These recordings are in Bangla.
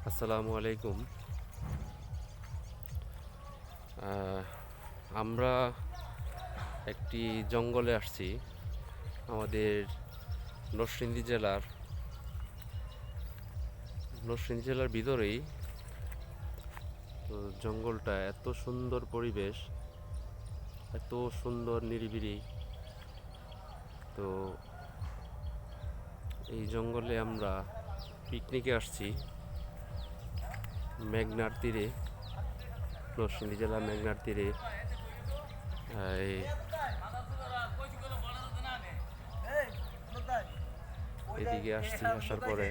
আসসালামু আলাইকুম। আমরা একটি জঙ্গলে আসছি আমাদের নরসিংদী জেলার ভিতরেই। তো জঙ্গলটা এত সুন্দর পরিবেশ, এত সুন্দর নিরিবিলি। তো এই জঙ্গলে আমরা পিকনিকে আসছি মেঘনার তীরে, নরসিংদী জেলার মেঘনার তীরে। এদিকে আসছি, আসার পরে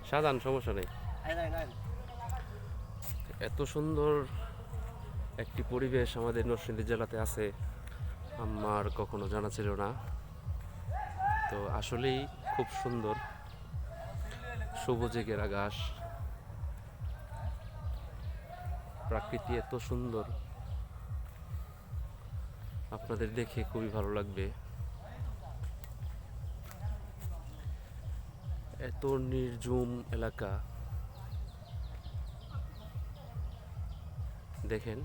সাজান, সমস্যা নেই। এত সুন্দর একটি পরিবেশ আমাদের নরসিংদী জেলাতে আছে আমার কখনো জানা ছিল না। তো আসলেই খুব সুন্দর, সবুজে ঘেরা ঘাস, প্রকৃতি এত সুন্দর, আপনাদের দেখে খুবই ভালো লাগবে। এত নির্জুম এলাকা, দেখেন।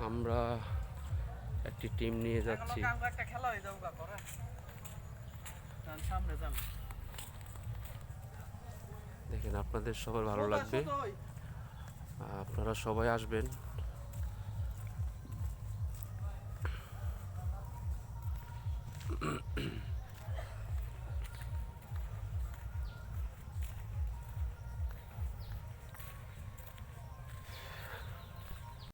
আমরা একটি টিম নিয়ে যাচ্ছি। দেখেন, আপনাদের সবার ভালো লাগবে, আপনারা সবাই আসবেন।